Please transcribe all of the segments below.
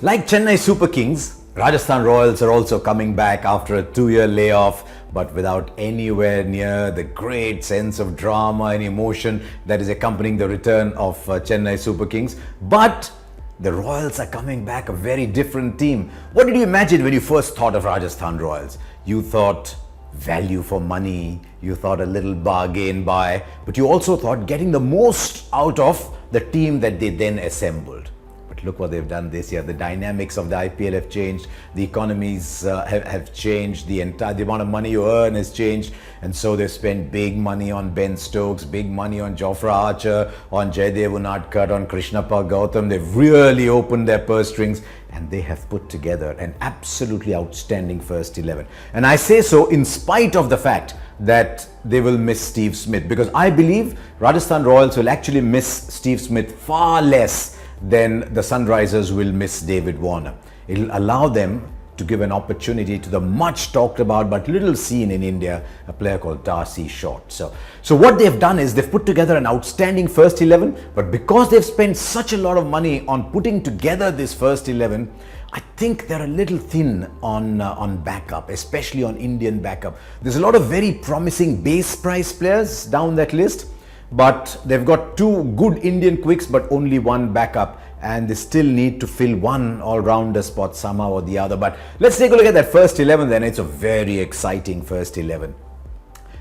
Like Chennai Super Kings, Rajasthan Royals are also coming back after a 2-year layoff, but without anywhere near the great sense of drama and emotion that is accompanying the return of Chennai Super Kings. But the Royals are coming back a very different team. What did you imagine when you first thought of Rajasthan Royals? You thought value for money, you thought a little bargain buy, but you also thought getting the most out of the team that they then assembled. But look what they've done this year. The dynamics of the IPL have changed, the economies have changed, the amount of money you earn has changed, and so they've spent big money on Ben Stokes, big money on Jofra Archer, on Jaydev Unadkat, on Krishnappa Gautam. They've really opened their purse strings, and they have put together an absolutely outstanding first 11. And I say so in spite of the fact that they will miss Steve Smith, because I believe Rajasthan Royals will actually miss Steve Smith far less than the Sunrisers will miss David Warner. It'll allow them to give an opportunity to the much talked about but little seen in India, a player called Darcy Short. So what they've done is they've put together an outstanding first 11, but because they've spent such a lot of money on putting together this first 11, I think they're a little thin on backup, especially on Indian backup. There's a lot of very promising base price players down that list, but they've got two good Indian quicks but only one backup, and they still need to fill one all-rounder spot somehow or the other. But let's take a look at that first 11 then. It's a very exciting first 11.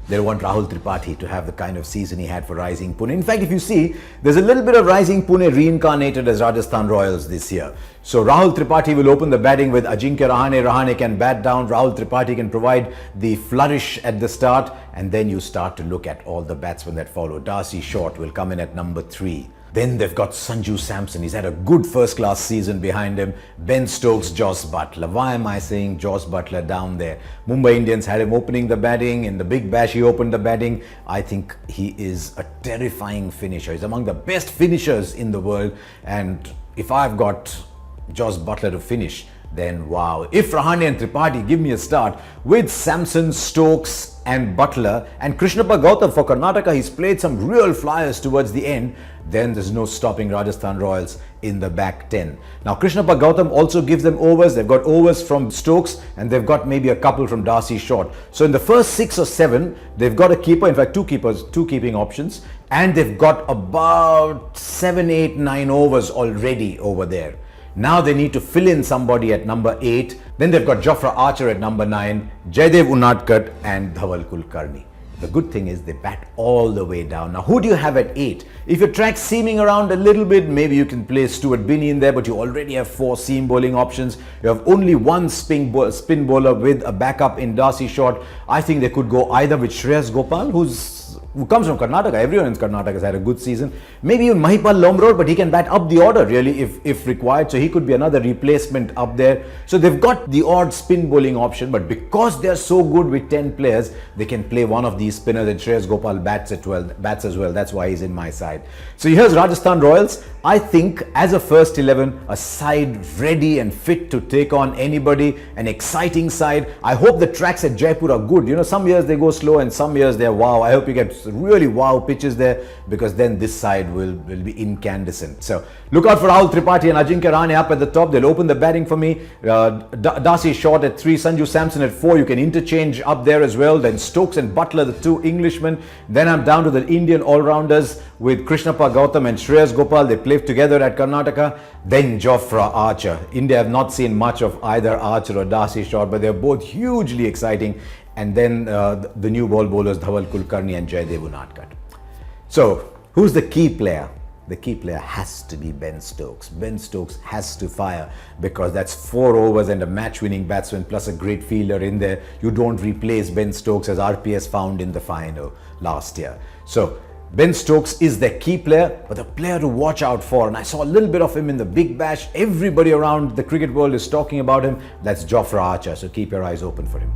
They want Rahul Tripathi to have the kind of season he had for Rising Pune. In fact, if you see, there's a little bit of Rising Pune reincarnated as Rajasthan Royals this year. So Rahul Tripathi will open the batting with Ajinkya Rahane. Rahane can bat down. Rahul Tripathi can provide the flourish at the start, and then you start to look at all the batsmen that follow. Darcy Short will come in at number 3. Then they've got Sanju Samson. He's had a good first-class season behind him. Ben Stokes, Jos Buttler. Why am I saying Jos Buttler down there? Mumbai Indians had him opening the batting. In the Big Bash, he opened the batting. I think he is a terrifying finisher. He's among the best finishers in the world. And if I've got Jos Buttler to finish, then wow. If Rahane and Tripathi give me a start with Samson, Stokes and Buttler, and Krishnappa Gautam for Karnataka, he's played some real flyers towards the end, then there's no stopping Rajasthan Royals in the back 10. Now Krishnappa Gautam also gives them overs. They've got overs from Stokes, and they've got maybe a couple from Darcy Short. So in the first 6 or 7, they've got a keeper, in fact two keeping options, and they've got about 7, 8, 9 overs already over there. Now they need to fill in somebody at number 8. Then they've got Jofra Archer at number 9, Jaydev Unadkat and Dhaval Kulkarni. The good thing is they bat all the way down. Now who do you have at 8? If your track's seaming around a little bit, maybe you can play Stuart Binney in there, but you already have 4 seam bowling options. You have only one spin bowler with a backup in Darcy Short. I think they could go either with Shreyas Gopal, who comes from Karnataka. Everyone in Karnataka has had a good season. Maybe even Mahipal Lomrod, but he can bat up the order really if required. So he could be another replacement up there. So they've got the odd spin bowling option, but because they're so good with 10 players, they can play one of these spinners, and Shreyas Gopal bats as well. That's why he's in my side. So here's Rajasthan Royals. I think as a first 11, a side ready and fit to take on anybody, an exciting side. I hope the tracks at Jaipur are good. You know, some years they go slow and some years they're wow. I hope you get really wow pitches there, because then this side will be incandescent. So look out for Rahul Tripathi and Ajinkya Rahane up at the top. They'll open the batting for me. Darcy Short at 3, Sanju Samson at 4. You can interchange up there as well. Then Stokes and Buttler, the 2 Englishmen. Then I'm down to the Indian all-rounders with Krishnappa Gautam and Shreyas Gopal. They play together at Karnataka. Then Jofra Archer. India have not seen much of either Archer or Darcy Short, but they're both hugely exciting. And then the new ball bowlers Dhaval Kulkarni and Jaydev Unadkat. So who's the key player? The key player has to be Ben Stokes. Ben Stokes has to fire, because that's 4 overs and a match-winning batsman plus a great fielder in there. You don't replace Ben Stokes, as RPS found in the final last year. So Ben Stokes is the key player, but the player to watch out for, and I saw a little bit of him in the Big Bash. Everybody around the cricket world is talking about him. That's Jofra Archer, so keep your eyes open for him.